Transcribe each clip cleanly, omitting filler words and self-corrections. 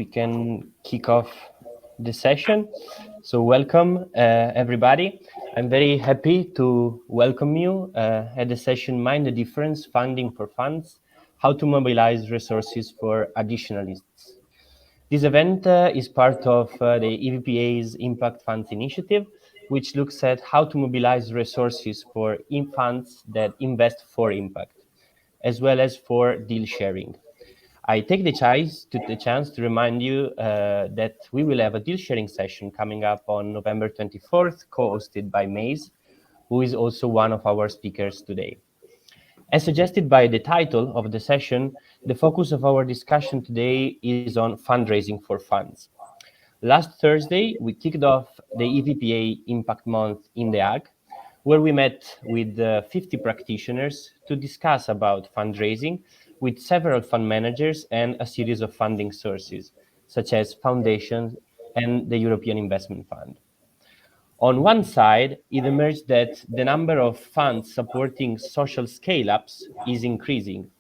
we can kick off the session. So welcome, everybody. I'm very happy to welcome you at the session Mind the Difference, Funding for Funds, How to Mobilize Resources for Additionalists. This event is part of the EVPA's Impact Funds initiative, which looks at how to mobilize resources for funds that invest for impact, as well as for deal sharing. I take the chance to remind you that we will have a deal sharing session coming up on November 24th, co-hosted by Maze, who is also one of our speakers today. As suggested by the title of the session, the focus of our discussion today is on fundraising for funds. Last Thursday, we kicked off the EVPA Impact Month in The Hague, where we met with 50 practitioners to discuss about fundraising with several fund managers and a series of funding sources, such as foundations and the European Investment Fund. On one side, it emerged that the number of funds supporting social scale-ups is increasing,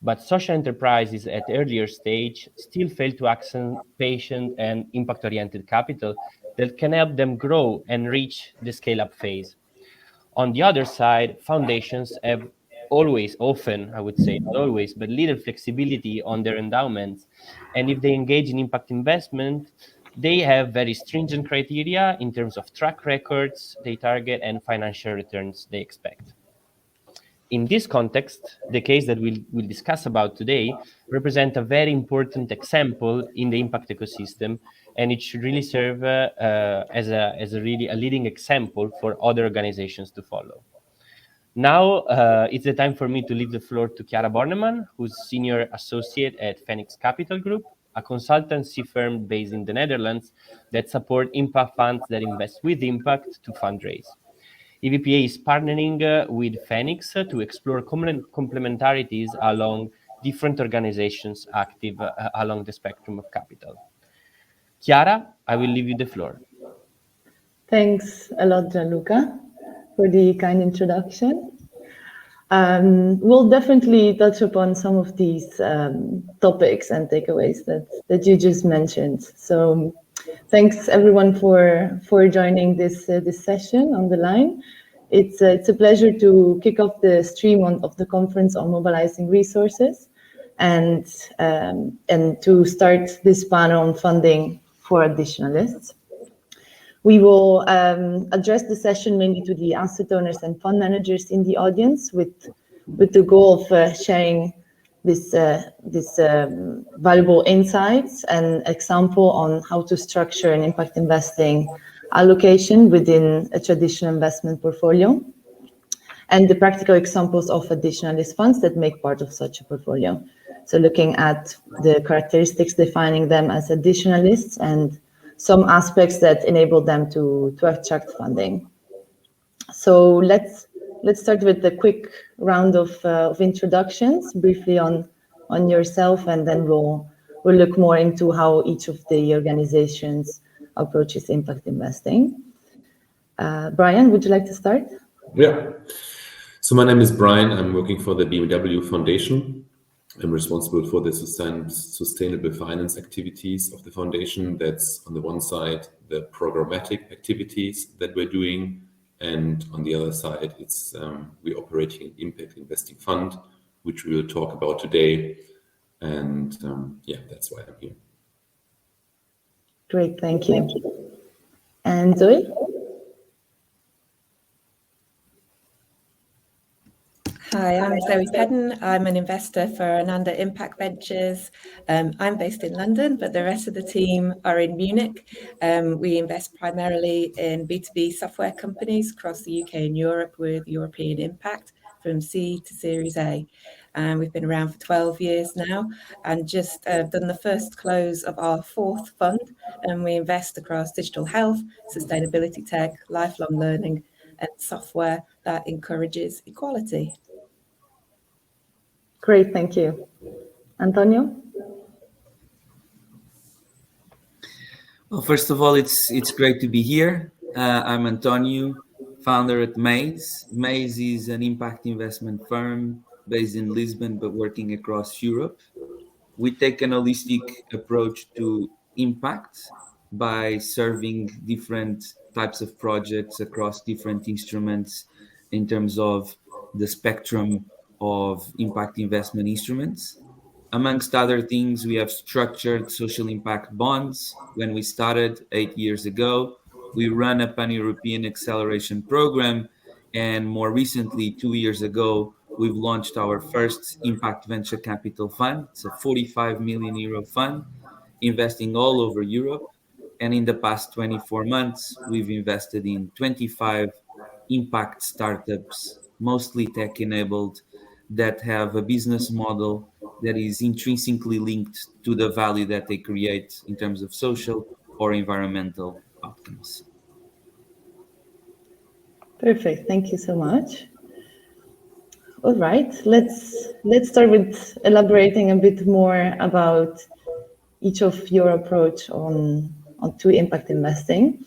but social enterprises at earlier stage still fail to access patient and impact-oriented capital that can help them grow and reach the scale-up phase. On the other side, foundations have often, I would say, not always, but little flexibility on their endowments. And if they engage in impact investment, they have very stringent criteria in terms of track records they target and financial returns they expect. In this context, the case that we'll discuss about today represents a very important example in the impact ecosystem, and it should really serve as a leading example for other organizations to follow. Now, it's the time for me to leave the floor to Chiara Bornemann, who's Senior Associate at Phoenix Capital Group, a consultancy firm based in the Netherlands that support impact funds that invest with impact to fundraise. EVPA is partnering with Phoenix to explore complementarities along different organizations active along the spectrum of capital. Chiara, I will leave you the floor. Thanks a lot, Gianluca, for the kind introduction. We'll definitely touch upon some of these topics and takeaways that you just mentioned. So thanks everyone for joining this session on the line. It's a pleasure to kick off the stream of the conference on mobilizing resources and to start this panel on funding for additionalists. We will address the session mainly to the asset owners and fund managers in the audience with the goal of sharing this valuable insights and example on how to structure an impact investing allocation within a traditional investment portfolio and the practical examples of additionalist funds that make part of such a portfolio. So looking at the characteristics defining them as additionalists and some aspects that enable them to attract funding. So let's start with a quick round of introductions, briefly on yourself, and then we'll look more into how each of the organizations approaches impact investing. Brian, would you like to start? Yeah. So my name is Brian. I'm working for the BMW Foundation. I'm responsible for the sustainable finance activities of the foundation. That's on the one side, the programmatic activities that we're doing. And on the other side, it's we're operating an impact investing fund, which we will talk about today. And yeah, that's why I'm here. Great, thank you. And Zoe? Hi, I'm Zoe Padden. I'm an investor for Ananda Impact Ventures. I'm based in London, but the rest of the team are in Munich. We invest primarily in B2B software companies across the UK and Europe with European impact from C to Series A. We've been around for 12 years now and just done the first close of our fourth fund. And we invest across digital health, sustainability tech, lifelong learning, and software that encourages equality. Great, thank you. Antonio? Well, first of all, it's great to be here. I'm Antonio, founder at Maze. Maze is an impact investment firm based in Lisbon, but working across Europe. we take an holistic approach to impact by serving different types of projects across different instruments in terms of the spectrum of impact investment instruments. Amongst other things, we have structured social impact bonds. When we started 8 years ago, we run a pan-European acceleration program, and more recently, 2 years ago, we've launched our first impact venture capital fund. It's a 45 million euro fund investing all over Europe. And in the past 24 months, we've invested in 25 impact startups, mostly tech enabled, that have a business model that is intrinsically linked to the value that they create in terms of social or environmental outcomes. Perfect. Thank you so much. All right, let's start with elaborating a bit more about each of your approach on to impact investing.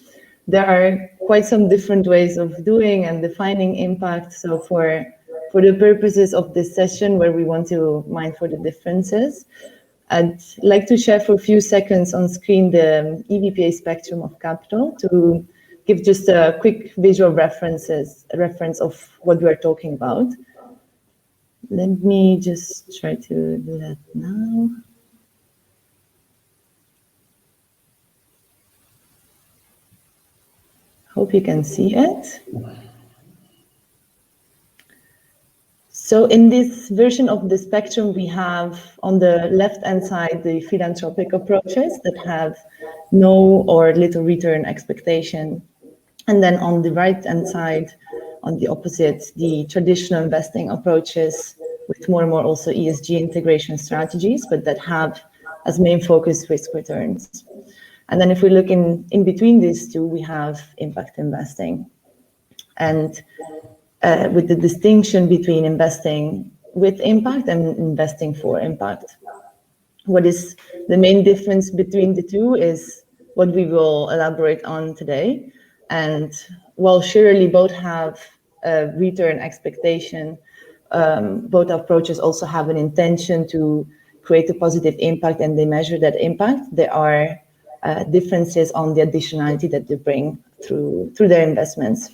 There are quite some different ways of doing and defining impact. So for the purposes of this session, where we want to mind for the differences, I'd like to share for a few seconds on screen the EVPA spectrum of capital to give just a quick visual reference of what we're talking about. Let me just try to do that now. Hope you can see it. So in this version of the spectrum, we have on the left-hand side the philanthropic approaches that have no or little return expectation. And then on the right-hand side, on the opposite, the traditional investing approaches with more and more also ESG integration strategies, but that have as main focus risk returns. And then if we look in between these two, we have impact investing. And with the distinction between investing with impact and investing for impact. What is the main difference between the two is what we will elaborate on today. And while surely both have a return expectation, both approaches also have an intention to create a positive impact, and they measure that impact. There are differences on the additionality that they bring through their investments.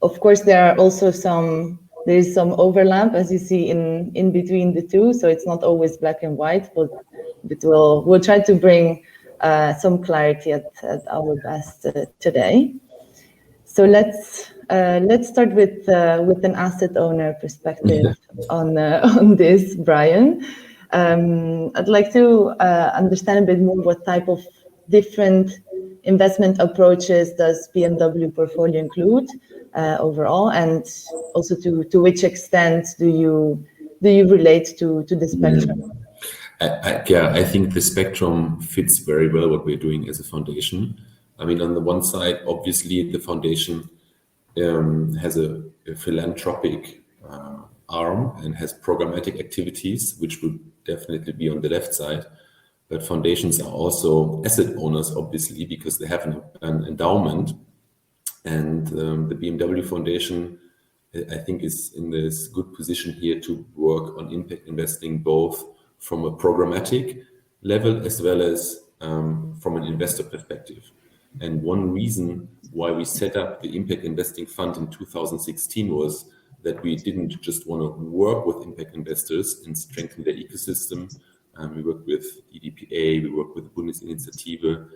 Of course, there is some overlap, as you see in between the two. So it's not always black and white, but we'll try to bring some clarity at our best today. So let's start with an asset owner perspective on this, Brian. I'd like to understand a bit more what type of different investment approaches does BMW portfolio include overall, and also to which extent do you relate to the spectrum? I think the spectrum fits very well what we're doing as a foundation. I mean, on the one side, obviously, the foundation has a philanthropic arm and has programmatic activities, which would definitely be on the left side. But foundations are also asset owners, obviously, because they have an endowment. And the BMW Foundation, I think, is in this good position here to work on impact investing, both from a programmatic level as well as from an investor perspective. And one reason why we set up the Impact Investing Fund in 2016 was that we didn't just want to work with impact investors and strengthen their ecosystem. We work with EDPA, we work with Bundesinitiative,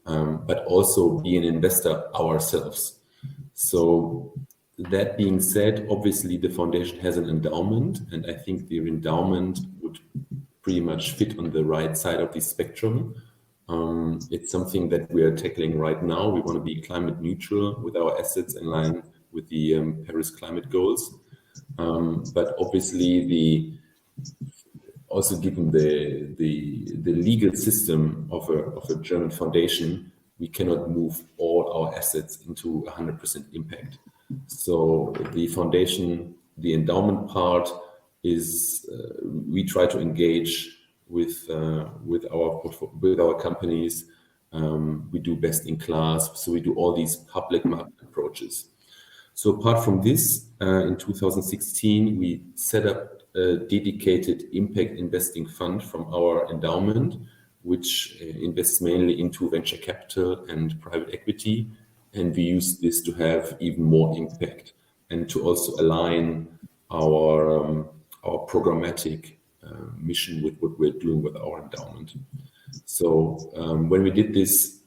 but also be an investor ourselves. So that being said, obviously the foundation has an endowment, and I think the endowment would pretty much fit on the right side of the spectrum. It's something that we are tackling right now. We want to be climate neutral with our assets in line with the Paris climate goals. But obviously, also given the legal system of a German foundation, we cannot move all our assets into 100% impact. So the foundation, the endowment part is we try to engage with our companies. We do best in class, so we do all these public market approaches. So apart from this, in 2016, we set up a dedicated impact investing fund from our endowment, which invests mainly into venture capital and private equity. And we use this to have even more impact and to also align our programmatic mission with what we're doing with our endowment. So when we did this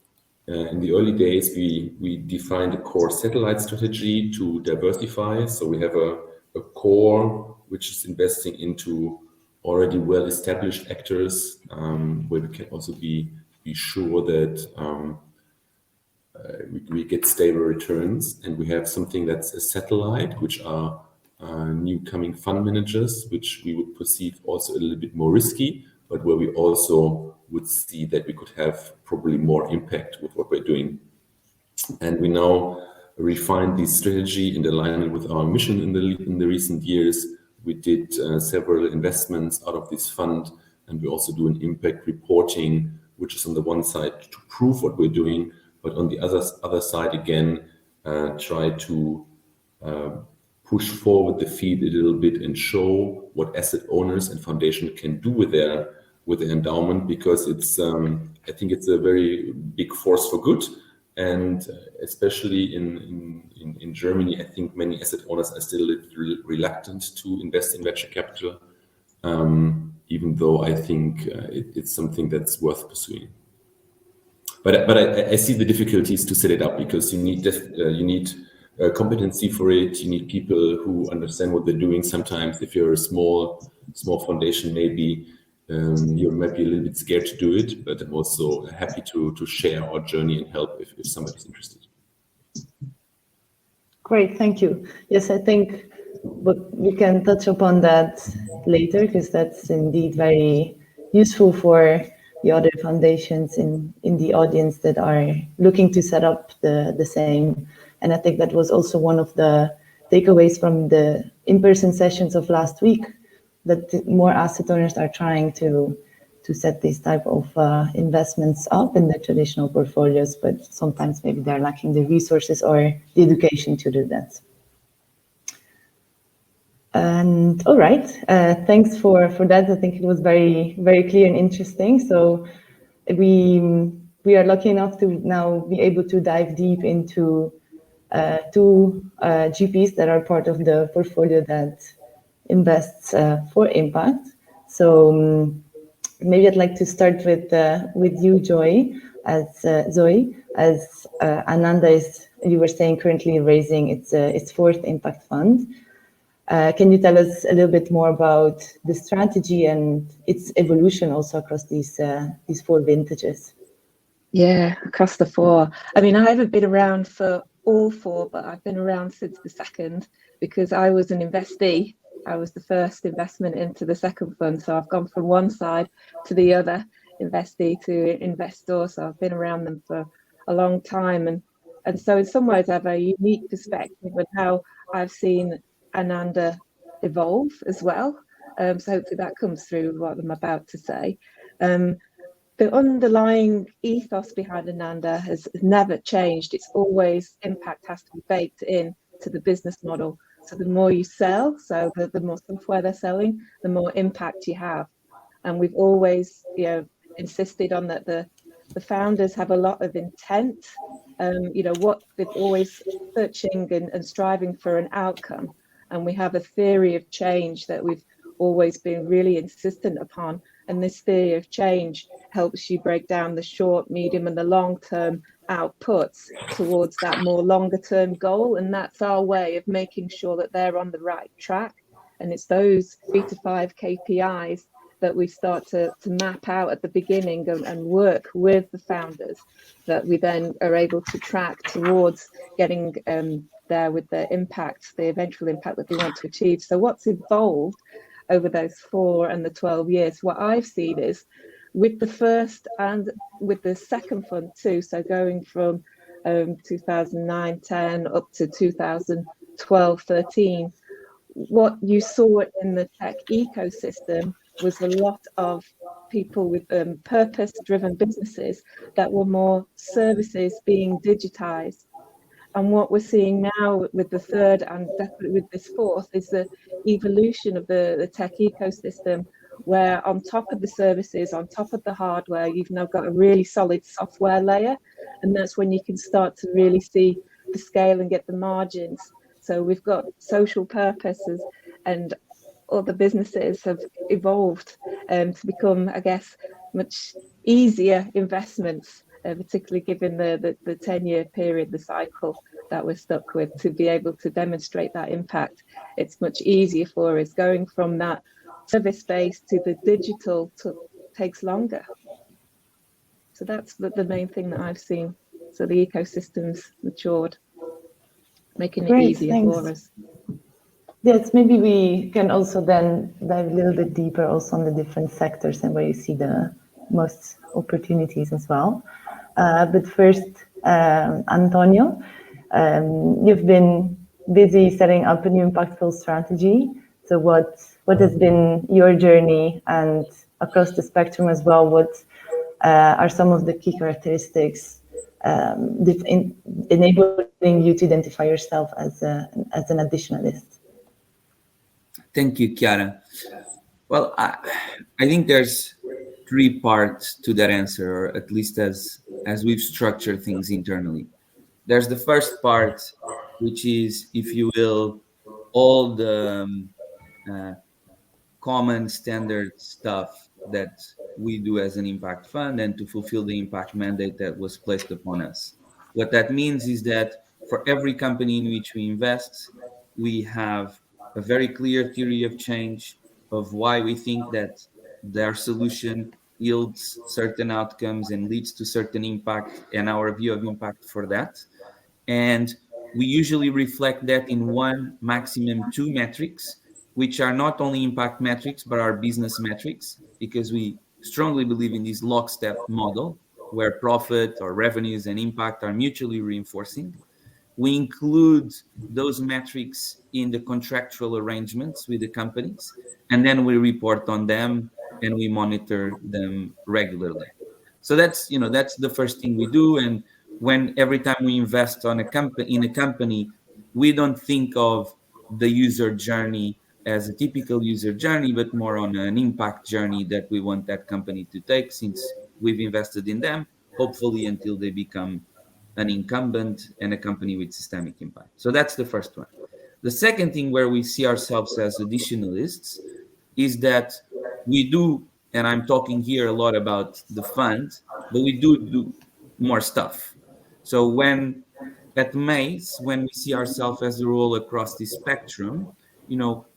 in the early days, we defined a core satellite strategy to diversify. So we have a core which is investing into already well-established actors, where we can also be sure that we get stable returns. And we have something that's a satellite, which are new coming fund managers, which we would perceive also a little bit more risky, but where we also would see that we could have probably more impact with what we're doing. And we now refine this strategy in alignment with our mission in the recent years. We did several investments out of this fund, and we also do an impact reporting, which is on the one side to prove what we're doing, but on the other side again, try to push forward the field a little bit and show what asset owners and foundation can do with their endowment, because it's I think it's a very big force for good. And especially in Germany, I think many asset owners are still reluctant to invest in venture capital, even though I think it's something that's worth pursuing. But I see the difficulties to set it up, because you need competency for it. You need people who understand what they're doing. Sometimes if you're a small foundation, maybe you might be a little bit scared to do it, but I'm also happy to share our journey and help if somebody's interested. Great, thank you. Yes, I think we can touch upon that later, because that's indeed very useful for the other foundations in the audience that are looking to set up the same. And I think that was also one of the takeaways from the in-person sessions of last week, that more asset owners are trying to set these type of investments up in their traditional portfolios, but sometimes maybe they're lacking the resources or the education to do that. And all right, thanks for that. I think it was very, very clear and interesting. So we are lucky enough to now be able to dive deep into two GPs that are part of the portfolio that invests for impact. So maybe I'd like to start with you, Zoe, as Ananda is, you were saying, currently raising its fourth impact fund. Can you tell us a little bit more about the strategy and its evolution also across these four vintages? Yeah, across the four. I mean, I haven't been around for all four, but I've been around since the second, because I was an investee. I was the first investment into the second fund. So I've gone from one side to the other, investee to investor. So I've been around them for a long time. And so in some ways I have a unique perspective on how I've seen Ananda evolve as well. So hopefully that comes through what I'm about to say. The underlying ethos behind Ananda has never changed. It's always impact has to be baked in to the business model. So the more you sell, so the more software they're selling, the more impact you have. And we've always, insisted on that the founders have a lot of intent. What they're always searching and striving for an outcome. And we have a theory of change that we've always been really insistent upon. And this theory of change helps you break down the short, medium, and the long-term outputs towards that more longer-term goal. And that's our way of making sure that they're on the right track. And it's those 3 to 5 KPIs that we start to map out at the beginning and work with the founders, that we then are able to track towards getting there with the impact, the eventual impact that we want to achieve. So what's evolved over those 4 and the 12 years, what I've seen is with the first and with the second fund too, so going from 2009-10 up to 2012-13, what you saw in the tech ecosystem was a lot of people with purpose-driven businesses that were more services being digitized. And what we're seeing now with the third and definitely with this fourth is the evolution of the tech ecosystem, where on top of the services, on top of the hardware, you've now got a really solid software layer. And that's when you can start to really see the scale and get the margins. So we've got social purposes, and other businesses have evolved to become, I guess, much easier investments, particularly given the 10-year period, the cycle that we're stuck with, to be able to demonstrate that impact. It's much easier for us. Going from that service base to the digital takes longer. So that's the main thing that I've seen. So the ecosystem's matured, making it easier for us. Yes, maybe we can also then dive a little bit deeper also on the different sectors and where you see the most opportunities as well. But first, Antonio, you've been busy setting up a new impactful strategy. So what has been your journey, and across the spectrum as well, what are some of the key characteristics enabling you to identify yourself as an additionalist? Thank you, Chiara. Well, I think there's 3 parts to that answer, or at least as we've structured things internally. There's the first part, which is, if you will, all the common standard stuff that we do as an impact fund and to fulfill the impact mandate that was placed upon us. What that means is that for every company in which we invest, we have a very clear theory of change of why we think that their solution yields certain outcomes and leads to certain impact, and our view of impact for that. And we usually reflect that in 1, maximum 2 metrics, which are not only impact metrics, but are business metrics, because we strongly believe in this lockstep model where profit or revenues and impact are mutually reinforcing. We include those metrics in the contractual arrangements with the companies, and then we report on them and we monitor them regularly. So that's the first thing we do. And every time we invest in a company, we don't think of the user journey as a typical user journey, but more on an impact journey that we want that company to take, since we've invested in them, hopefully until they become an incumbent and a company with systemic impact. So that's the first one. The second thing where we see ourselves as additionalists is that we do, and I'm talking here a lot about the fund, but we do more stuff. So at Maze, when we see ourselves as a role across the spectrum,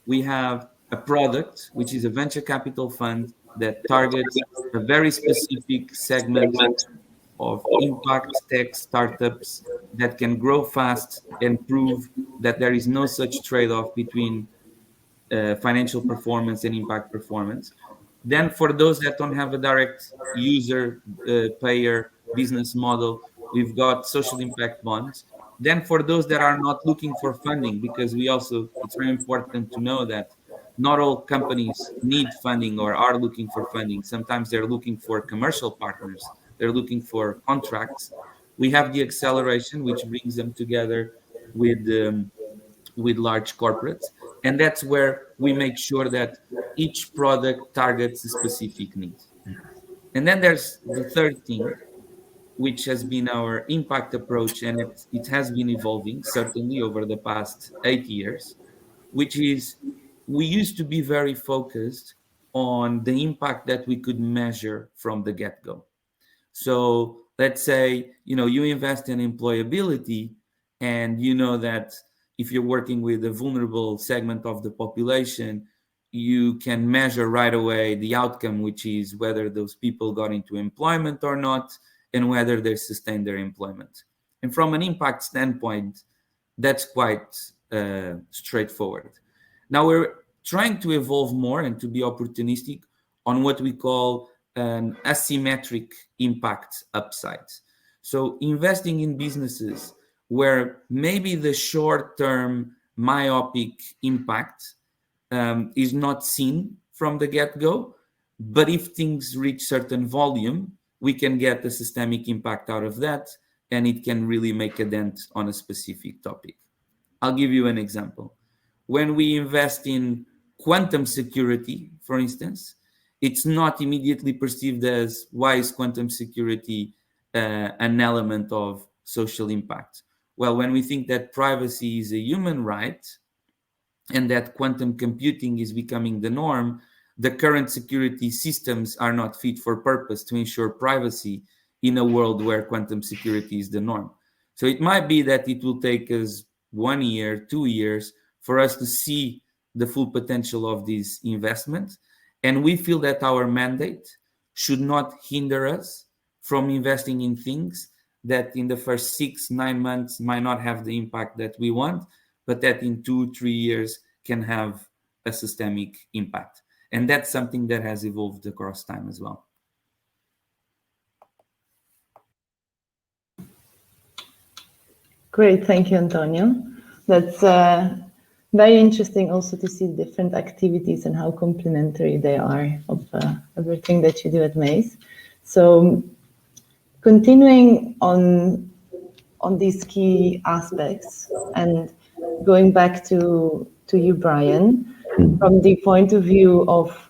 we have a product, which is a venture capital fund that targets a very specific segment of impact tech startups that can grow fast and prove that there is no such trade-off between financial performance and impact performance. Then for those that don't have a direct user payer business model, we've got social impact bonds. Then for those that are not looking for funding, because it's very important to know that not all companies need funding or are looking for funding. Sometimes they're looking for commercial partners. They're looking for contracts. We have the acceleration, which brings them together with large corporates. And that's where we make sure that each product targets a specific need. And then there's the third thing, which has been our impact approach, and it has been evolving, certainly over the past 8 years, which is we used to be very focused on the impact that we could measure from the get-go. So let's say, you invest in employability, and you know that if you're working with a vulnerable segment of the population, you can measure right away the outcome, which is whether those people got into employment or not, and whether they sustained their employment. And from an impact standpoint, that's quite straightforward. Now we're trying to evolve more and to be opportunistic on what we call an asymmetric impact upside. So investing in businesses where maybe the short-term myopic impact is not seen from the get-go, but if things reach certain volume, we can get the systemic impact out of that, and it can really make a dent on a specific topic. I'll give you an example. When we invest in quantum security, for instance, it's not immediately perceived as, why is quantum security an element of social impact? Well, when we think that privacy is a human right and that quantum computing is becoming the norm, the current security systems are not fit for purpose to ensure privacy in a world where quantum security is the norm. So it might be that it will take us 1 year, 2 years for us to see the full potential of this investment. And we feel that our mandate should not hinder us from investing in things that in the first 6-9 months might not have the impact that we want, but that in 2-3 years can have a systemic impact. And that's something that has evolved across time as well. Great, thank you, Antonio. That's very interesting also to see different activities and how complementary they are of everything that you do at Maze. So continuing on these key aspects and going back to you, Brian, from the point of view of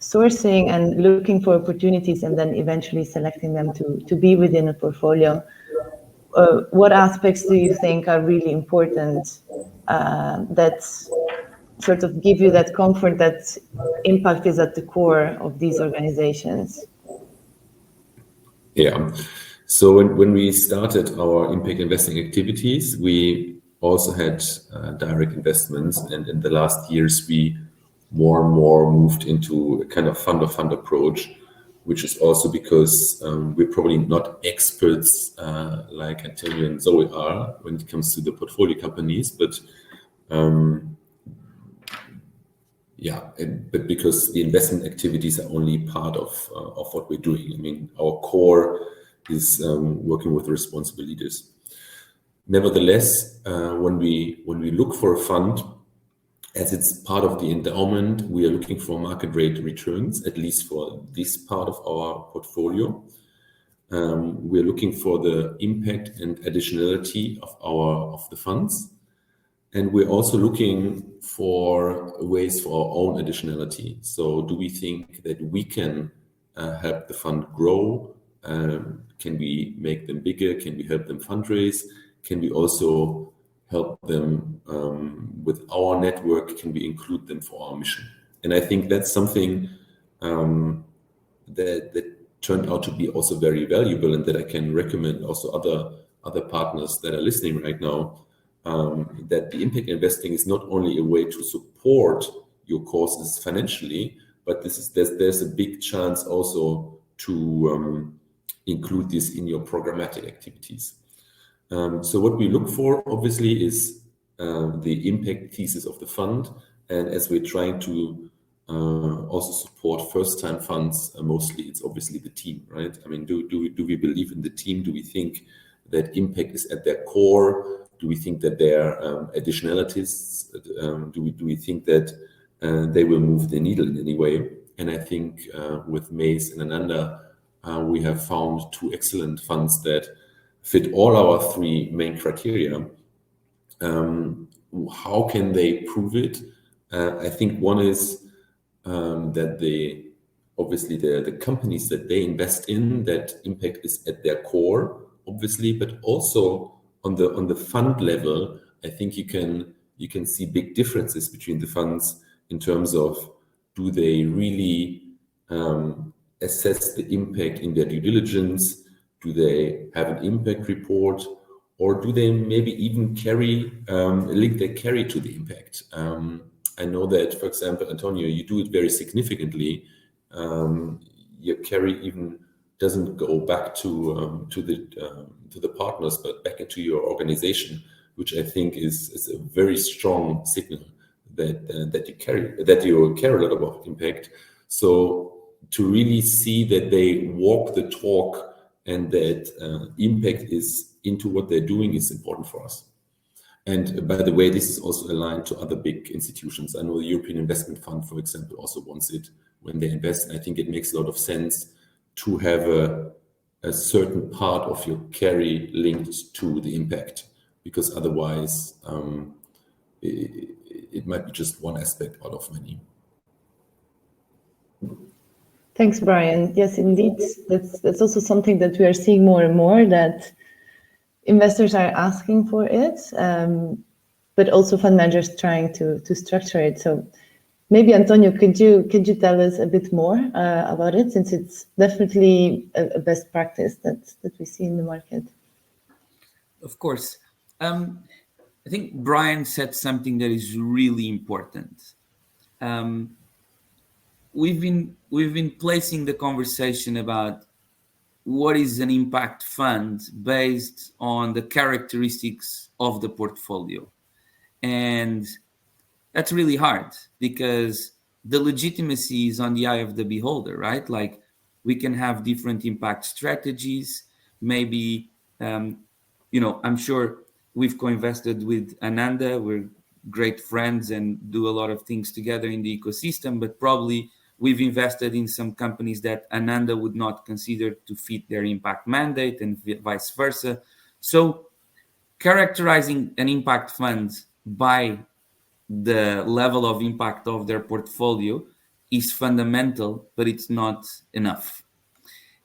sourcing and looking for opportunities and then eventually selecting them to be within a portfolio, what aspects do you think are really important that sort of give you that comfort that impact is at the core of these organizations? Yeah. So when we started our impact investing activities, we also had direct investments, and in the last years we more and more moved into a kind of fund of fund approach, which is also because we're probably not experts like Antonio and Zoe are when it comes to the portfolio companies, but but because the investment activities are only part of what we're doing. I mean, our core is working with responsible leaders. Nevertheless, when we look for a fund, as it's part of the endowment, we are looking for market rate returns, at least for this part of our portfolio. We're looking for the impact and additionality of the funds. And we're also looking for ways for our own additionality. So do we think that we can help the fund grow? Can we make them bigger? Can we help them fundraise? Can we also help them with our network? Can we include them for our mission? And I think that's something that turned out to be also very valuable, and that I can recommend also other partners that are listening right now, that the impact investing is not only a way to support your causes financially, but there's a big chance also to include this in your programmatic activities. So what we look for, obviously, is the impact thesis of the fund. And as we're trying to also support first-time funds, mostly it's obviously the team, right? I mean, do we believe in the team? Do we think that impact is at their core? Do we think that they're additionalists? Do we think that they will move the needle in any way? And I think with Maze and Ananda, we have found 2 excellent funds that fit all our 3 main criteria. How can they prove it? I think one is that obviously the companies that they invest in, that impact is at their core, obviously, but also on the fund level, I think you can see big differences between the funds in terms of, do they really assess the impact in their due diligence? Do they have an impact report, or do they maybe even link their carry to the impact? I know that, for example, Antonio, you do it very significantly. Your carry even doesn't go back to the partners, but back into your organization, which I think is a very strong signal that you care a lot about impact. So to really see that they walk the talk and that impact is into what they're doing is important for us. And by the way, this is also aligned to other big institutions. I know the European Investment Fund, for example, also wants it when they invest. And I think it makes a lot of sense to have a certain part of your carry linked to the impact, because otherwise it might be just one aspect out of many. Thanks, Brian. Yes, indeed. That's also something that we are seeing more and more, that investors are asking for it, but also fund managers trying to structure it. So maybe, Antonio, could you tell us a bit more about it, since it's definitely a best practice that we see in the market? Of course. I think Brian said something that is really important. We've been placing the conversation about what is an impact fund based on the characteristics of the portfolio. And that's really hard, because the legitimacy is on the eye of the beholder, right? Like, we can have different impact strategies. Maybe, I'm sure we've co-invested with Ananda. We're great friends and do a lot of things together in the ecosystem, but probably we've invested in some companies that Ananda would not consider to fit their impact mandate, and vice versa. So characterizing an impact fund by the level of impact of their portfolio is fundamental, but it's not enough.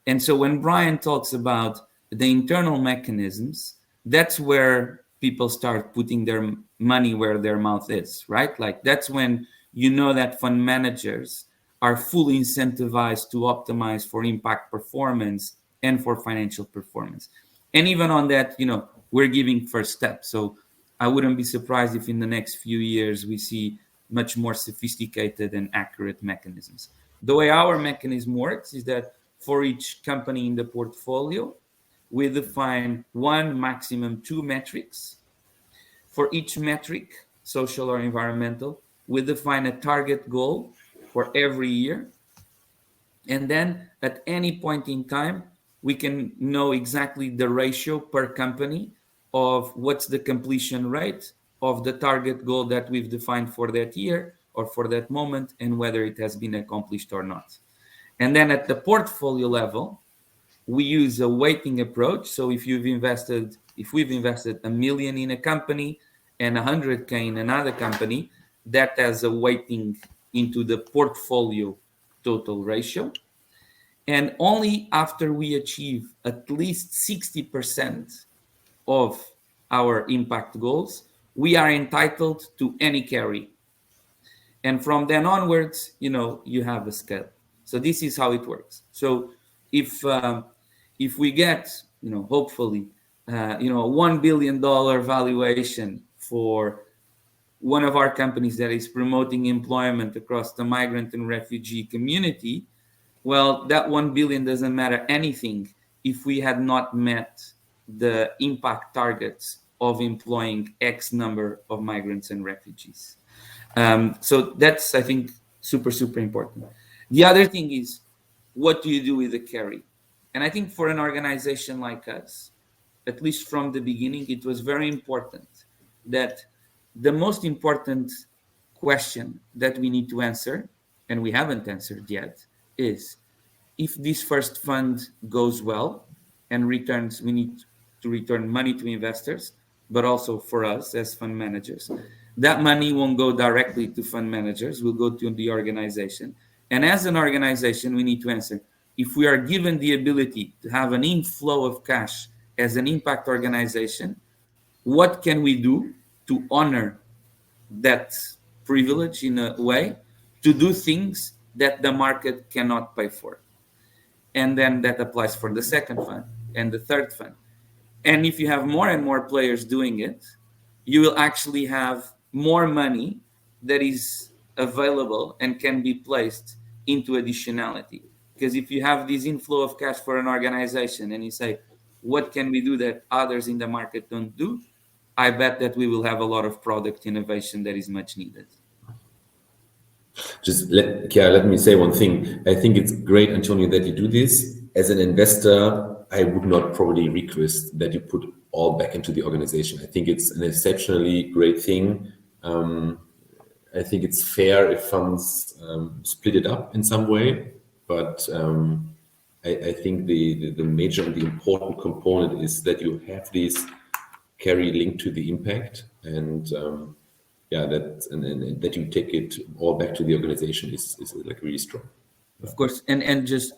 And so when Brian talks about the internal mechanisms, that's where people start putting their money where their mouth is, right? Like, that's when you know that fund managers are fully incentivized to optimize for impact performance and for financial performance. And even on that, we're giving first steps. So I wouldn't be surprised if in the next few years we see much more sophisticated and accurate mechanisms. The way our mechanism works is that for each company in the portfolio, we define one, maximum two metrics. For each metric, social or environmental, we define a target goal for every year. And then at any point in time, we can know exactly the ratio per company of what's the completion rate of the target goal that we've defined for that year or for that moment, and whether it has been accomplished or not. And then at the portfolio level, we use a weighting approach. So if we've invested $1 million in a company and 100K in another company, that has a weighting into the portfolio total ratio. And only after we achieve at least 60% of our impact goals, we are entitled to any carry. And from then onwards, you have a scale. So this is how it works. So if we get, hopefully, a $1 billion valuation for one of our companies that is promoting employment across the migrant and refugee community, well, that 1 billion doesn't matter anything if we had not met the impact targets of employing X number of migrants and refugees. So that's, I think, super, super important. The other thing is, what do you do with the carry? And I think for an organization like us, at least from the beginning, it was very important that the most important question that we need to answer, and we haven't answered yet, is if this first fund goes well and returns, we need to return money to investors, but also for us as fund managers. That money won't go directly to fund managers, will go to the organization. And as an organization, we need to answer, if we are given the ability to have an inflow of cash as an impact organization, what can we do to honor that privilege in a way to do things that the market cannot pay for? And then that applies for the second fund and the third fund. And if you have more and more players doing it, you will actually have more money that is available and can be placed into additionality. Because if you have this inflow of cash for an organization and you say, what can we do that others in the market don't do? I bet that we will have a lot of product innovation that is much needed. Just let me say one thing. I think it's great, Antonio, that you do this. As an investor, I would not probably request that you put all back into the organization. I think it's an exceptionally great thing. I think it's fair if funds split it up in some way, but I think the major and the important component is that you have this carry linked to the impact, and that you take it all back to the organization is like really strong. Of course, and just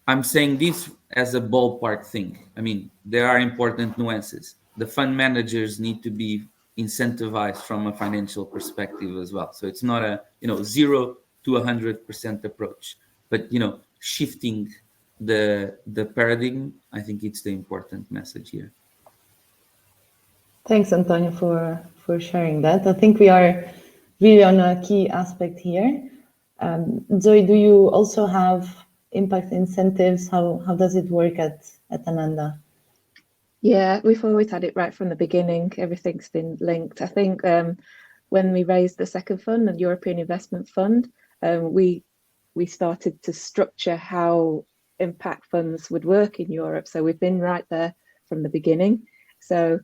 I'm saying this as a ballpark thing. I mean, there are important nuances. The fund managers need to be incentivized from a financial perspective as well. So it's not a 0 to 100% approach, but shifting the paradigm. I think it's the important message here. Thanks, Antonio, for sharing that. I think we are really on a key aspect here. Zoe, do you also have impact incentives? How does it work at Ananda? Yeah, we've always had it right from the beginning. Everything's been linked. I think when we raised the second fund, the European Investment Fund, we started to structure how impact funds would work in Europe. So we've been right there from the beginning. So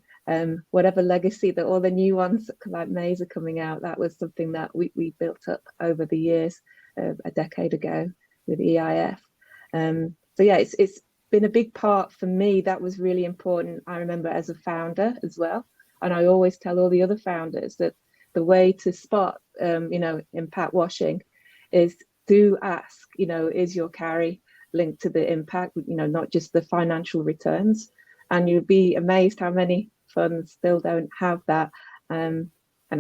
whatever legacy that all the new ones like Maze are coming out, that was something that we built up over the years, a decade ago with EIF. So yeah, it's been a big part for me. That was really important. I remember as a founder as well. And I always tell all the other founders that the way to spot, impact washing is to ask, is your carry linked to the impact, not just the financial returns. And you'd be amazed how many funds still don't have that. I'm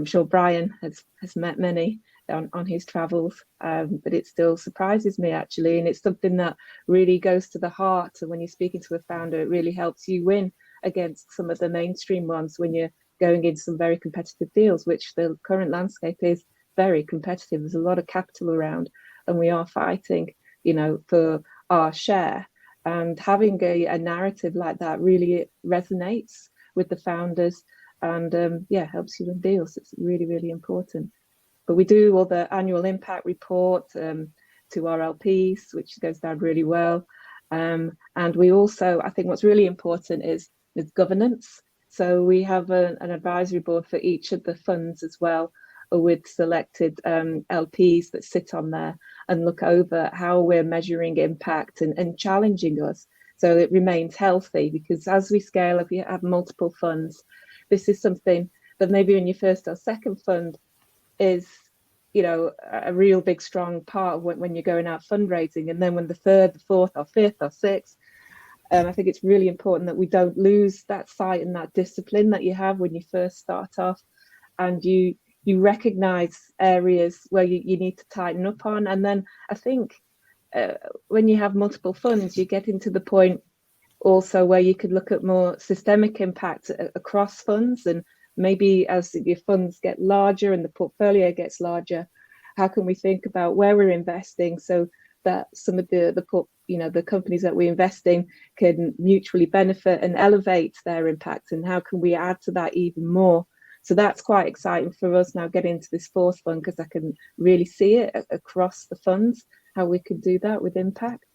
sure Brian has met many on his travels, but it still surprises me actually. And it's something that really goes to the heart. And when you're speaking to a founder, it really helps you win against some of the mainstream ones when you're going into some very competitive deals, which the current landscape is very competitive. There's a lot of capital around and we are fighting, for our share. And having a narrative like that really resonates with the founders and helps you win deals. It's really, really important. But we do all the annual impact report to our LPs, which goes down really well. And we also, I think what's really important is governance. So we have an advisory board for each of the funds as well, with selected LPs that sit on there and look over how we're measuring impact and challenging us. So it remains healthy, because as we scale, if you have multiple funds, this is something that maybe in your first or second fund is, a real big, strong part of when you're going out fundraising. And then when the third, the fourth or fifth or sixth, I think it's really important that we don't lose that sight and that discipline that you have when you first start off, and you recognize areas where you need to tighten up on. And then I think when you have multiple funds, you get into the point also where you could look at more systemic impact across funds. And maybe as your funds get larger and the portfolio gets larger, how can we think about where we're investing so that some of the companies that we invest in can mutually benefit and elevate their impact, and how can we add to that even more? So that's quite exciting for us now getting into this fourth fund, because I can really see it across the funds, how we could do that with impact.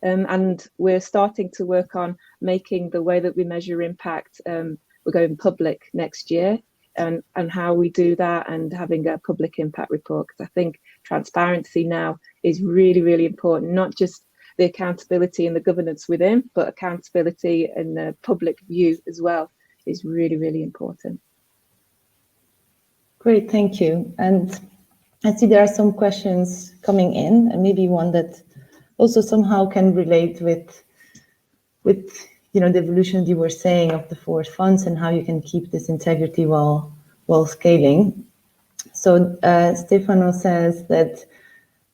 And we're starting to work on making the way that we measure impact. We're going public next year, and how we do that, and having a public impact report, because I think transparency now is really, really important, not just the accountability and the governance within, but accountability in the public view as well is really, really important. Great, thank you. And I see there are some questions coming in, and maybe one that also somehow can relate with the evolution you were saying of the four funds and how you can keep this integrity while scaling. So Stefano says that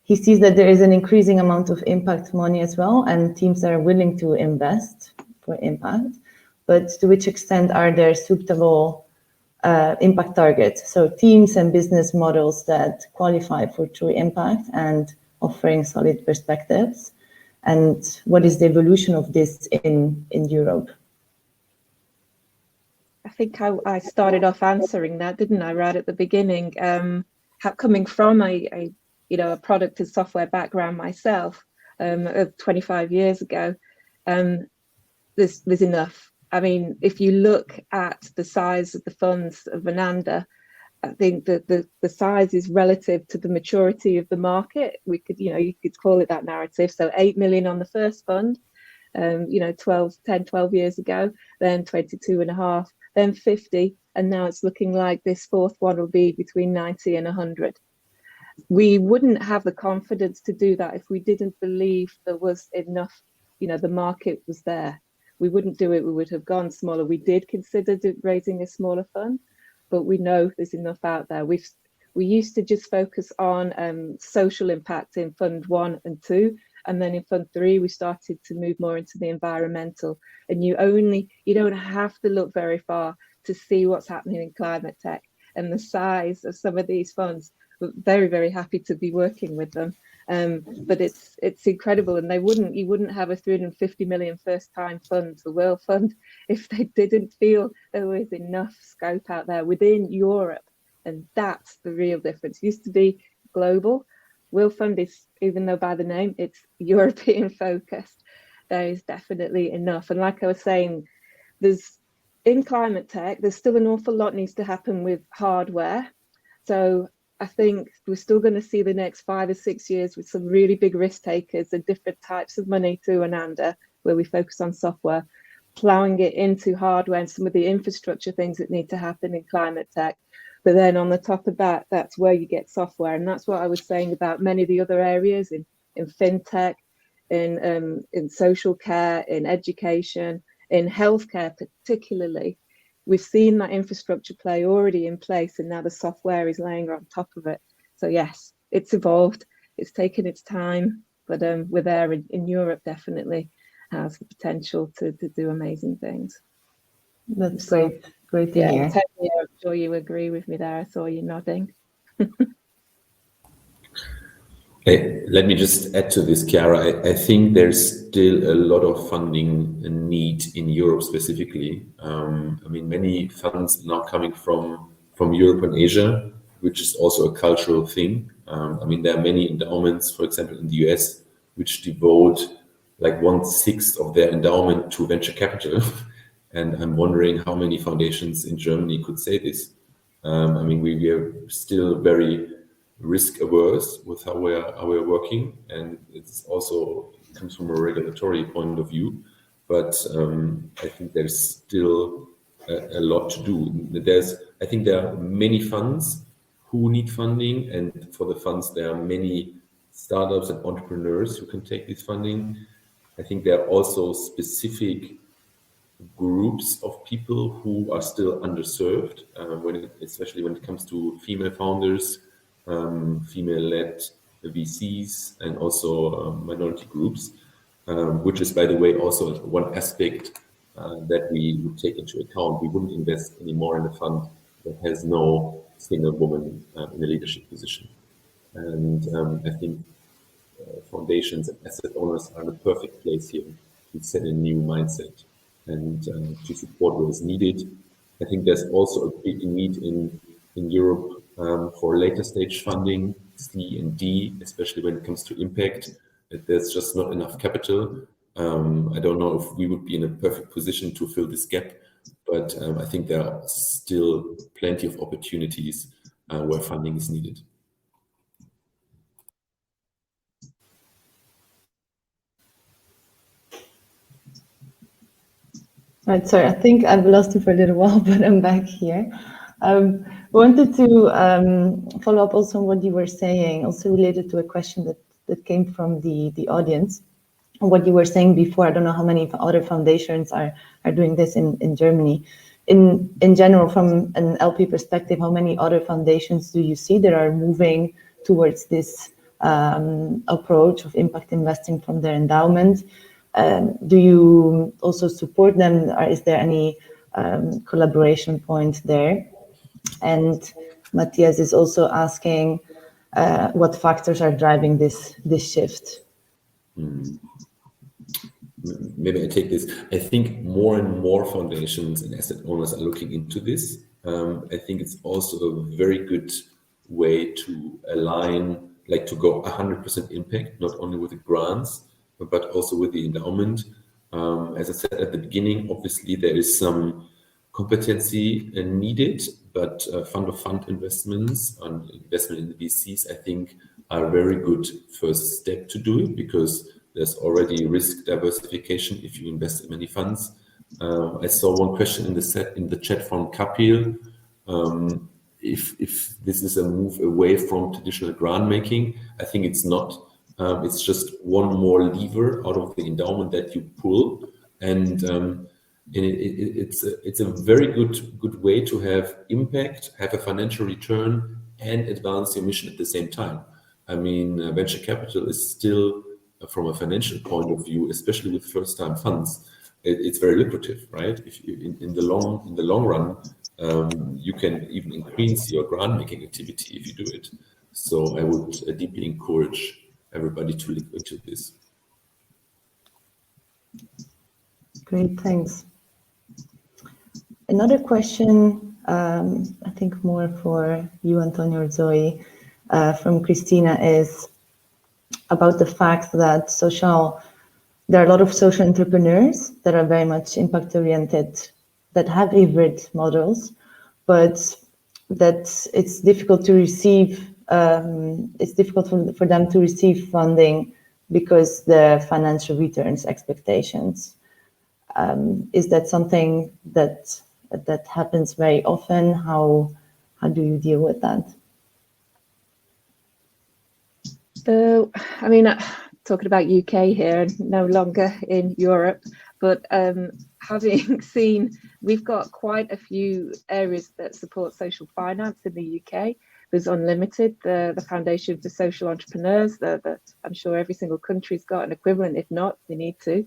he sees that there is an increasing amount of impact money as well, and teams are willing to invest for impact, but to which extent are there suitable impact targets? So teams and business models that qualify for true impact and offering solid perspectives. And what is the evolution of this in Europe? I think I started off answering that, didn't I, right at the beginning? Coming from a product and software background myself, 25 years ago, there's enough. I mean, if you look at the size of the funds of Ananda, I think that the size is relative to the maturity of the market. We could, you could call it that narrative. So 8 million on the first fund, 10, 12 years ago, then 22.5, then 50, and now it's looking like this fourth one will be between 90 and 100. We wouldn't have the confidence to do that if we didn't believe there was enough, the market was there. We wouldn't do it, we would have gone smaller. We did consider raising a smaller fund, but we know there's enough out there. We used to just focus on social impact in Fund 1 and 2, and then in Fund 3 we started to move more into the environmental. And you don't have to look very far to see what's happening in climate tech and the size of some of these funds. We're very, very happy to be working with them. But it's incredible, and you wouldn't have a 350 million first time fund, the World Fund, if they didn't feel there was enough scope out there within Europe. And that's the real difference. It used to be global. World Fund is, even though by the name, it's European focused. There is definitely enough. And like I was saying, in climate tech, there's still an awful lot needs to happen with hardware. So I think we're still going to see the next 5 or 6 years with some really big risk takers and different types of money to Ananda, where we focus on software, plowing it into hardware and some of the infrastructure things that need to happen in climate tech. But then on the top of that, that's where you get software. And that's what I was saying about many of the other areas in fintech, in social care, in education, in healthcare particularly. We've seen that infrastructure play already in place, and now the software is laying on top of it. So yes, it's evolved. It's taken its time, but we're there in Europe. Definitely has the potential to do amazing things. That's great. Great to hear. I'm sure you agree with me there. I saw you nodding. Let me just add to this, Chiara. I think there's still a lot of funding need in Europe specifically. Many funds now coming from Europe and Asia, which is also a cultural thing. There are many endowments, for example, in the US, which devote like 1/6 of their endowment to venture capital. And I'm wondering how many foundations in Germany could say this. We are still very risk averse with how we're working, and it's also comes from a regulatory point of view. But I think there's still a lot to do. I think there are many funds who need funding, and for the funds there are many startups and entrepreneurs who can take this funding. I think there are also specific groups of people who are still underserved, especially when it comes to female founders, female-led VCs, and also minority groups, which is, by the way, also one aspect that we would take into account. We wouldn't invest anymore in a fund that has no single woman in a leadership position. And I think foundations and asset owners are in a perfect place here to set a new mindset and to support what is needed. I think there's also a big need in Europe for later stage funding, C and D, especially when it comes to impact. There's just not enough capital. I don't know if we would be in a perfect position to fill this gap, but I think there are still plenty of opportunities where funding is needed. Right, sorry, I think I've lost you for a little while, but I'm back here. Wanted to follow up also on what you were saying, also related to a question that came from the audience. What you were saying before, I don't know how many other foundations are doing this in Germany. In general, from an LP perspective, how many other foundations do you see that are moving towards this approach of impact investing from their endowment? Do you also support them, or is there any collaboration point there? And Matthias is also asking what factors are driving this shift. Maybe I take this. I think more and more foundations and asset owners are looking into this. I think it's also a very good way to align, like to go 100% impact, not only with the grants, but also with the endowment. As I said at the beginning, obviously there is some competency needed, but fund-of-fund investments and investment in the VCs, I think, are a very good first step to do it, because there's already risk diversification if you invest in many funds. I saw one question in the chat from Kapil. If this is a move away from traditional grant making, I think it's not. It's just one more lever out of the endowment that you pull, and it's a very good way to have impact, have a financial return, and advance your mission at the same time. I mean, venture capital is still, from a financial point of view, especially with first-time funds, it's very lucrative, right? If you, in the long run, you can even increase your grant making activity if you do it. So I would deeply encourage everybody to look into this. Great, thanks. Another question, I think more for you, Antonio or Zoe, from Christina, is about the fact that there are a lot of social entrepreneurs that are very much impact oriented, that have hybrid models, but that it's difficult to receive, it's difficult for them to receive funding because the financial returns expectations. Is that something that happens very often? How do you deal with that? I mean, talking about UK here, no longer in Europe, but having seen, we've got quite a few areas that support social finance in the UK. There's Unlimited, the Foundation for Social Entrepreneurs. I'm sure every single country's got an equivalent. If not, they need to,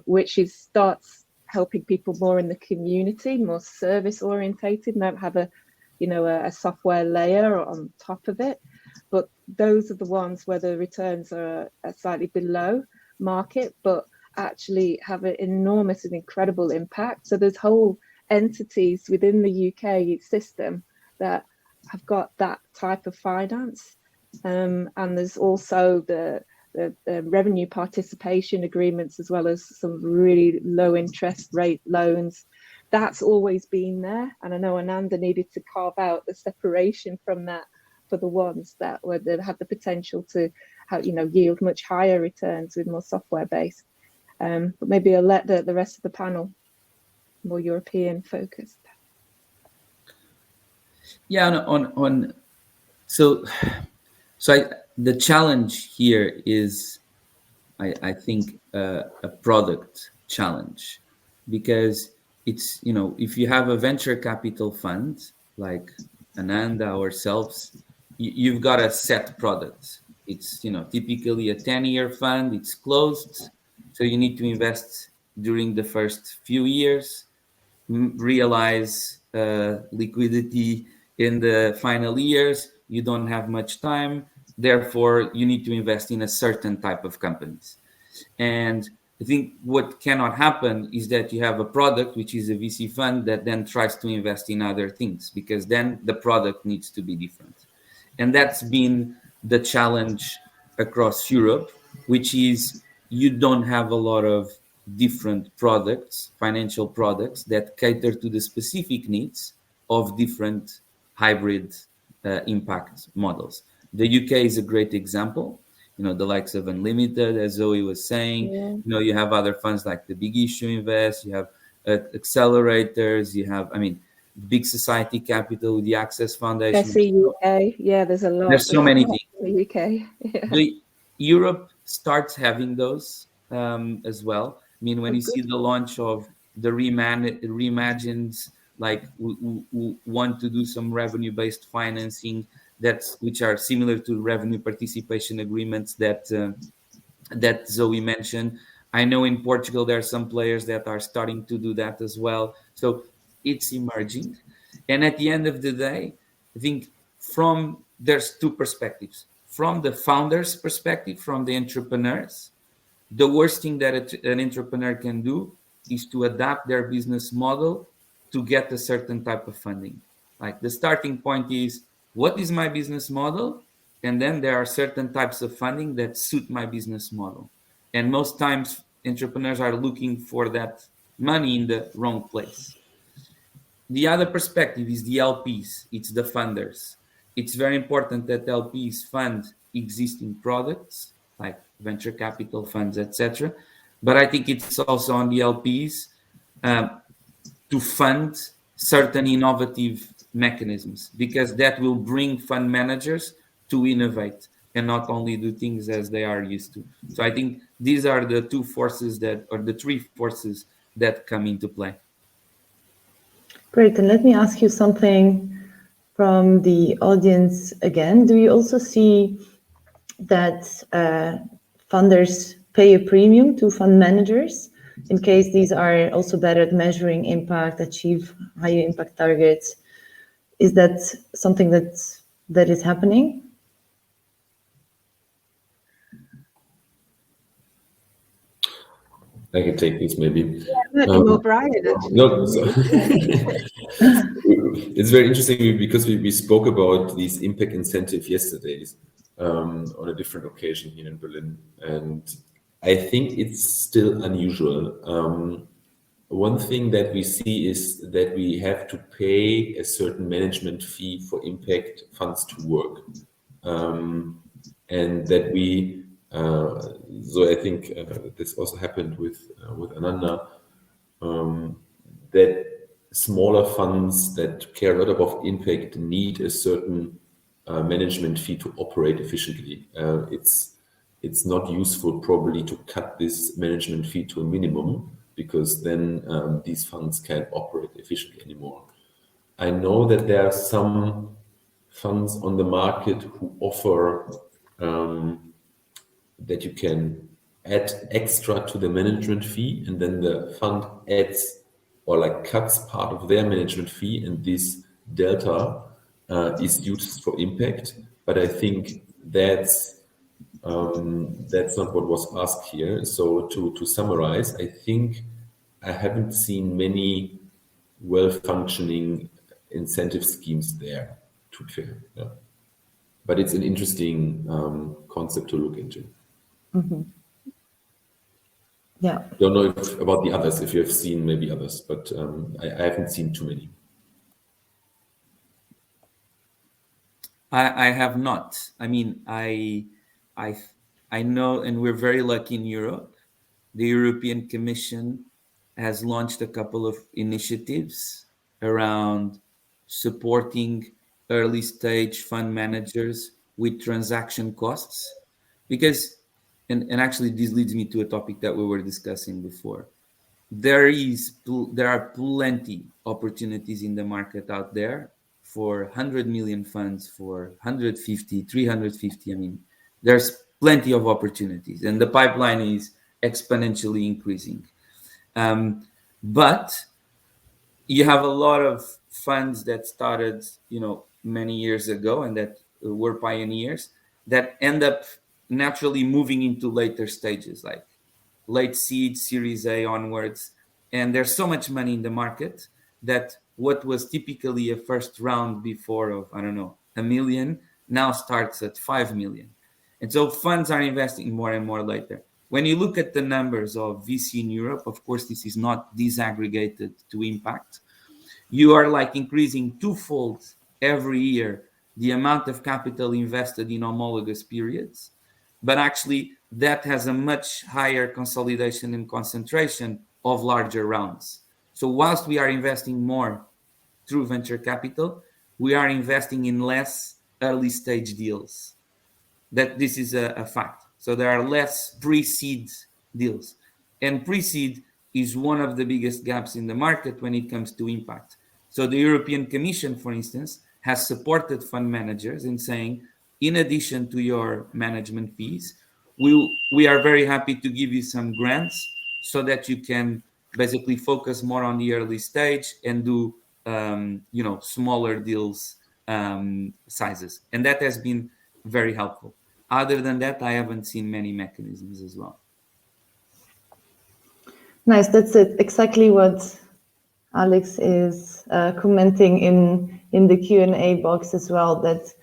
which starts helping people more in the community, more service orientated, and don't have a software layer on top of it. But those are the ones where the returns are slightly below market, but actually have an enormous and incredible impact. So there's whole entities within the UK system that have got that type of finance. And there's also the revenue participation agreements, as well as some really low interest rate loans. That's always been there. And I know Ananda needed to carve out the separation from that for the ones that have the potential to yield much higher returns with more software based. But maybe I'll let the rest of the panel more European focused. Yeah, the challenge here is, I think, a product challenge, because it's, if you have a venture capital fund like Ananda, ourselves, you've got a set product. It's, typically a 10-year fund, it's closed. So you need to invest during the first few years, realize liquidity in the final years. You don't have much time. Therefore, you need to invest in a certain type of companies. And I think what cannot happen is that you have a product, which is a VC fund, that then tries to invest in other things, because then the product needs to be different. And that's been the challenge across Europe, which is you don't have a lot of different products, financial products, that cater to the specific needs of different hybrid impact models. The UK is a great example. The likes of Unlimited, as Zoe was saying. Yeah. You have other funds like the Big Issue Invest. You have accelerators. You have, Big Society Capital with the Access Foundation. SE UK. Yeah, there's a lot. There's so many things. The UK. Yeah. Europe starts having those as well. When you see the launch of the reimagined, like who want to do some revenue-based financing, which are similar to revenue participation agreements that Zoe mentioned. I know in Portugal there are some players that are starting to do that as well. So it's emerging. And at the end of the day, I think there's two perspectives. From the founder's perspective, from the entrepreneurs, the worst thing that an entrepreneur can do is to adapt their business model to get a certain type of funding. Like, the starting point is, what is my business model? And then there are certain types of funding that suit my business model. And most times entrepreneurs are looking for that money in the wrong place. The other perspective is the LPs, it's the funders. It's very important that LPs fund existing products, like venture capital funds, etc. But I think it's also on the LPs to fund certain innovative mechanisms, because that will bring fund managers to innovate and not only do things as they are used to. So I think these are the two forces that, or the three forces that come into play. Great, and let me ask you something from the audience again. Do you also see that funders pay a premium to fund managers in case these are also better at measuring impact, achieve higher impact targets? Is that something that is happening? I can take this maybe. Brian, no, so it's very interesting because we spoke about these impact incentive yesterday on a different occasion here in Berlin, and I think it's still unusual. One thing that we see is that we have to pay a certain management fee for impact funds to work, and that we. So I think this also happened with Ananda, that smaller funds that care a lot about impact need a certain management fee to operate efficiently. It's not useful probably to cut this management fee to a minimum, because then these funds can't operate efficiently anymore. I know that there are some funds on the market who offer that you can add extra to the management fee, and then the fund adds or like cuts part of their management fee, and this delta is used for impact. But I think that's not what was asked here. So to summarize, I think I haven't seen many well-functioning incentive schemes there, to be fair. Yeah. But it's an interesting concept to look into. Mm-hmm. Yeah. Don't know about the others, if you have seen maybe others, but I haven't seen too many. I have not. I mean, I know, and we're very lucky in Europe. The European Commission has launched a couple of initiatives around supporting early stage fund managers with transaction costs, because, and actually this leads me to a topic that we were discussing before. There are plenty opportunities in the market out there for 100 million funds, for 150, 350. I mean, there's plenty of opportunities, and the pipeline is exponentially increasing. But you have a lot of funds that started, many years ago, and that were pioneers, that end up naturally moving into later stages, like late seed, Series A onwards. And there's so much money in the market that what was typically a first round before of, I don't know, 1 million, now starts at 5 million. And so funds are investing more and more later. When you look at the numbers of VC in Europe, of course, this is not disaggregated to impact. You are like increasing twofold every year the amount of capital invested in homologous periods, but actually that has a much higher consolidation and concentration of larger rounds. So whilst we are investing more through venture capital, we are investing in less early stage deals. That this is a fact. So there are less pre-seed deals. And pre-seed is one of the biggest gaps in the market when it comes to impact. So the European Commission, for instance, has supported fund managers in saying, in addition to your management fees, we are very happy to give you some grants so that you can basically focus more on the early stage and do smaller deals sizes. And that has been very helpful. Other than that, I haven't seen many mechanisms as well. Nice. That's it. Exactly what Alex is commenting in the Q&A box as well, that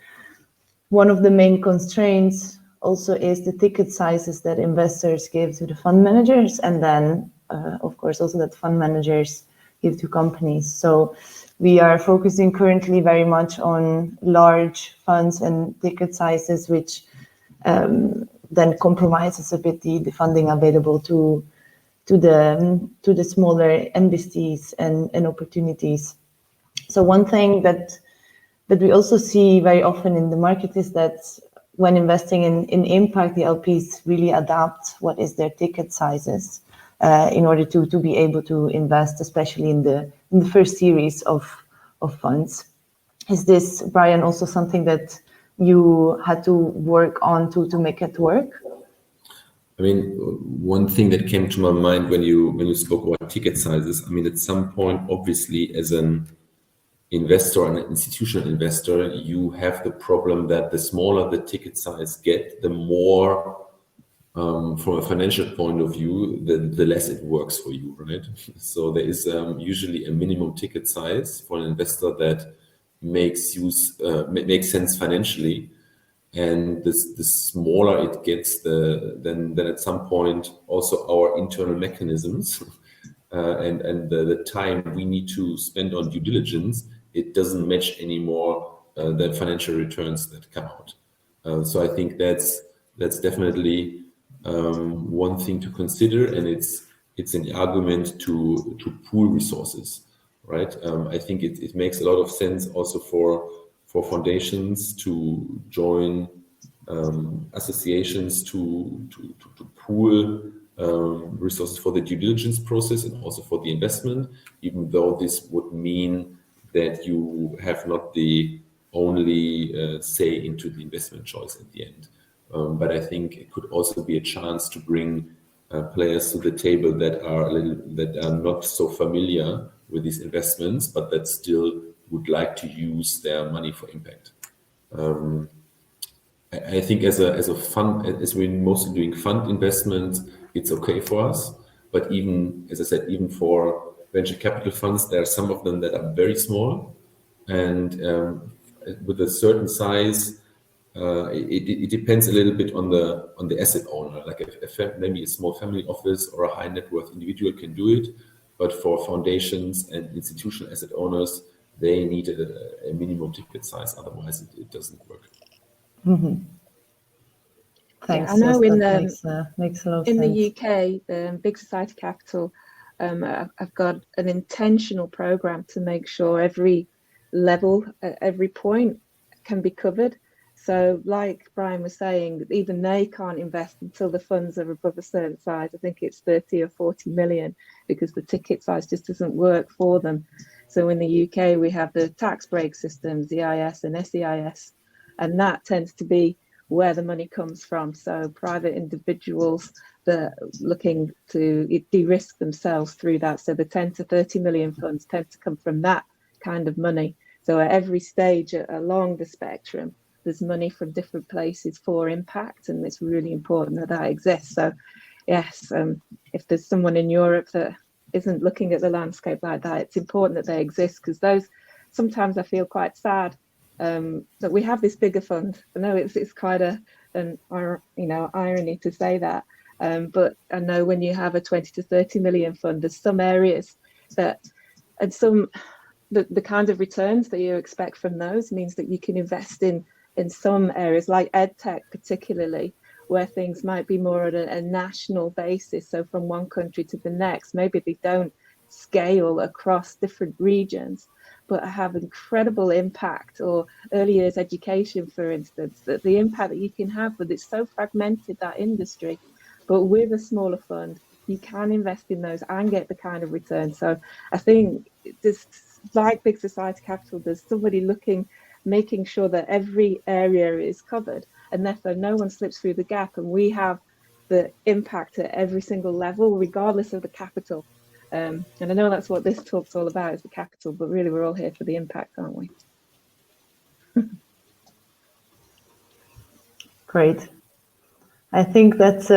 one of the main constraints also is the ticket sizes that investors give to the fund managers, and then, of course, also that fund managers give to companies. So we are focusing currently very much on large funds and ticket sizes, which then compromises a bit the funding available to the smaller NBSTs and opportunities. So one thing that we also see very often in the market is that when investing in impact, the LPs really adapt what is their ticket sizes in order to be able to invest, especially in the first series of funds. Is this, Brian, also something that you had to work on to make it work? I mean, one thing that came to my mind when you spoke about ticket sizes, I mean, at some point, obviously, as an investor, an institutional investor, you have the problem that the smaller the ticket size get, the more, from a financial point of view, the less it works for you, right? So there is usually a minimum ticket size for an investor that makes sense financially. And the smaller it gets, then at some point also our internal mechanisms and the time we need to spend on due diligence, it doesn't match anymore the financial returns that come out. So I think that's definitely one thing to consider, and it's an argument to pool resources, right? I think it makes a lot of sense also for foundations to join associations to pool resources for the due diligence process and also for the investment, even though this would mean that you have not the only say into the investment choice at the end. But I think it could also be a chance to bring players to the table that are not so familiar with these investments, but that still would like to use their money for impact. I think as a fund, as we're mostly doing fund investments, it's okay for us. But even, as I said, even for venture capital funds, there are some of them that are very small, and with a certain size, it depends a little bit on the asset owner. Like maybe a small family office or a high net worth individual can do it, but for foundations and institutional asset owners, they need a minimum ticket size. Otherwise, it doesn't work. Mm-hmm. Thanks. Yeah, I know makes a lot of sense. In the UK, Big Society Capital, I've got an intentional program to make sure every level, every point can be covered. So like Brian was saying, even they can't invest until the funds are above a certain size. I think it's 30 or 40 million, because the ticket size just doesn't work for them. So in the UK, we have the tax break systems, EIS and SEIS, and that tends to be where the money comes from. So private individuals that are looking to de-risk themselves through that. So the 10 to 30 million funds tend to come from that kind of money. So at every stage along the spectrum, there's money from different places for impact, and it's really important that that exists. So yes, if there's someone in Europe that isn't looking at the landscape like that, it's important that they exist, because those, sometimes I feel quite sad that we have this bigger fund. I know it's quite an irony to say that, but I know when you have a 20 to 30 million fund, there's some areas that, and the kind of returns that you expect from those means that you can invest in some areas like EdTech particularly, where things might be more on a national basis. So from one country to the next, maybe they don't scale across different regions, but have incredible impact. Or early years education, for instance, that the impact that you can have, but it's so fragmented, that industry. But with a smaller fund, you can invest in those and get the kind of return. So I think this, like Big Society Capital, there's somebody making sure that every area is covered, and therefore no one slips through the gap, and we have the impact at every single level, regardless of the capital. And I know that's what this talk's all about, is the capital, but really we're all here for the impact, aren't we? Great. I think that's,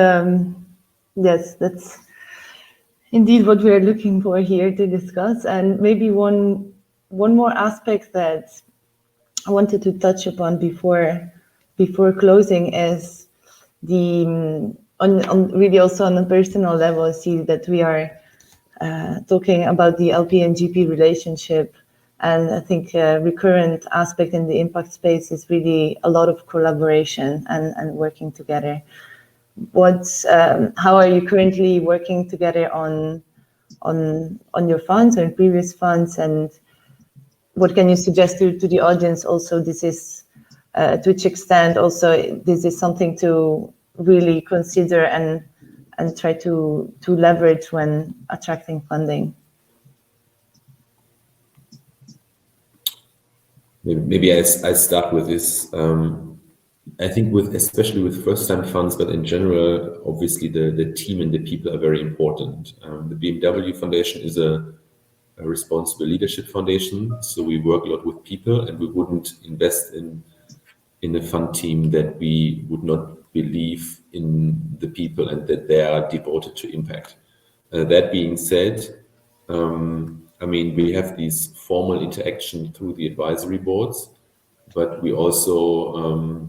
yes, that's indeed what we're looking for here to discuss. And maybe one more aspect that I wanted to touch upon before closing is the, really also on a personal level, I see that we are talking about the LP and GP relationship. And I think a recurrent aspect in the impact space is really a lot of collaboration and working together. how are you currently working together on your funds or in previous funds, and what can you suggest to the audience? Also, this is to which extent also this is something to really consider and try to leverage when attracting funding. Maybe I start with this. I think especially with first-time funds, but in general, obviously the team and the people are very important. The BMW Foundation is a responsible leadership foundation, so we work a lot with people, and we wouldn't invest in a fund team that we would not believe in the people and that they are devoted to impact. That being said, I mean, we have these formal interaction through the advisory boards, but we also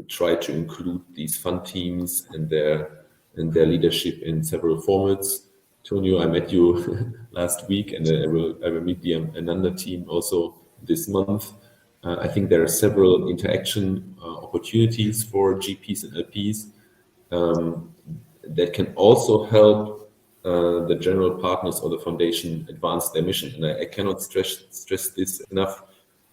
try to include these fund teams and their leadership in several formats. Tonio, I met you last week, and I will meet the Ananda team also this month. I think there are several interaction opportunities for GPs and LPs that can also help the general partners or the foundation advance their mission. And I cannot stress this enough,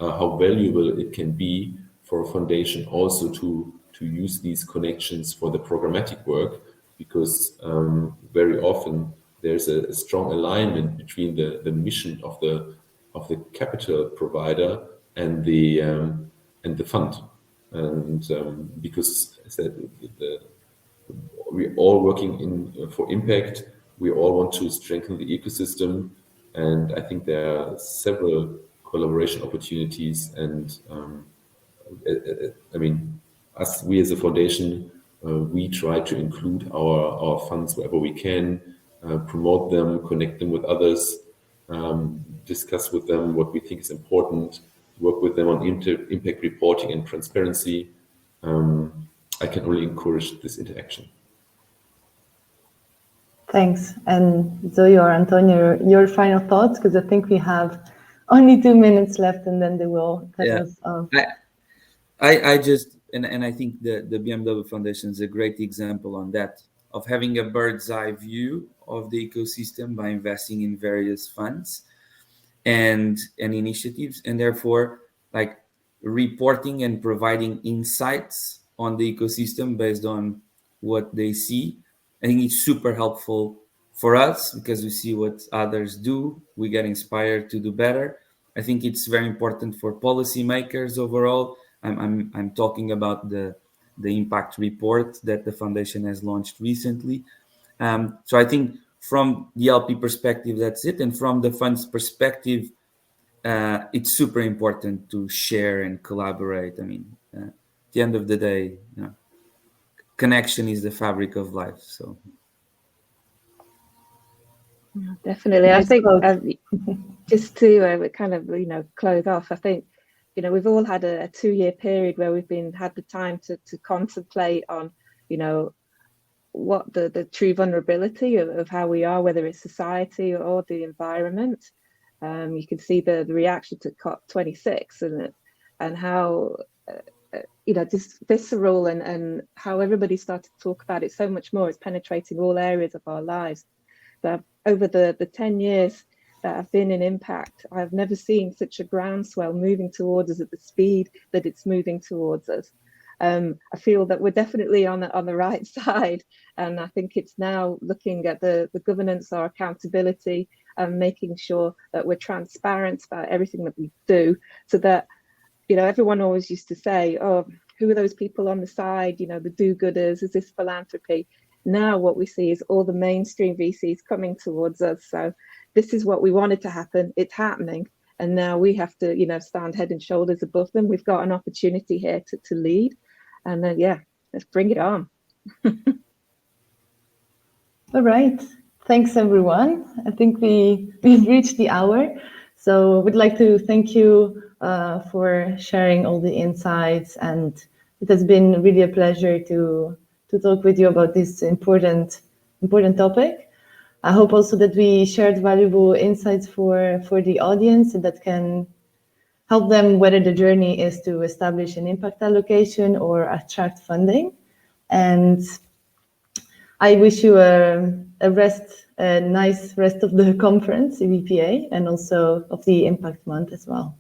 how valuable it can be for a foundation also to use these connections for the programmatic work, because very often there's a strong alignment between the mission of the capital provider and the fund, and because I said we're all working for impact. We all want to strengthen the ecosystem, and I think there are several collaboration opportunities. And I mean, we as a foundation, we try to include our funds wherever we can, promote them, connect them with others, discuss with them what we think is important, work with them on impact reporting and transparency. I can only encourage this interaction. Thanks. And Zoe or Antonio, your final thoughts, because I think we have only 2 minutes left, and then they will cut us off. I just, and I think the BMW Foundation is a great example on that, of having a bird's eye view of the ecosystem by investing in various funds and initiatives, and therefore like reporting and providing insights on the ecosystem based on what they see. I think it's super helpful for us because we see what others do. We get inspired to do better. I think it's very important for policymakers overall. I'm talking about the impact report that the foundation has launched recently. So I think from the LP perspective, that's it. And from the fund's perspective, it's super important to share and collaborate. I mean, at the end of the day, connection is the fabric of life. So definitely. I think just to kind of close off, I think we've all had a 2-year period where we've had the time to contemplate on what the true vulnerability of how we are, whether it's society or the environment. You can see the reaction to COP26 and how just visceral and how everybody started to talk about it so much more. It's penetrating all areas of our lives. But over the 10 years that I've been in Impact, I've never seen such a groundswell moving towards us at the speed that it's moving towards us. I feel that we're definitely on the right side, and I think it's now looking at the governance, our accountability, and making sure that we're transparent about everything that we do, so that everyone always used to say, oh, who are those people on the side, the do-gooders, is this philanthropy? Now what we see is all the mainstream VCs coming towards us. So this is what we wanted to happen. It's happening. And now we have to, stand head and shoulders above them. We've got an opportunity here to lead. And then, let's bring it on. All right. Thanks, everyone. I think we've reached the hour. So we'd like to thank you for sharing all the insights. And it has been really a pleasure to talk with you about this important topic. I hope also that we shared valuable insights for the audience that can help them, whether the journey is to establish an impact allocation or attract funding. And I wish you a nice rest of the conference, EVPA, and also of the Impact Month as well.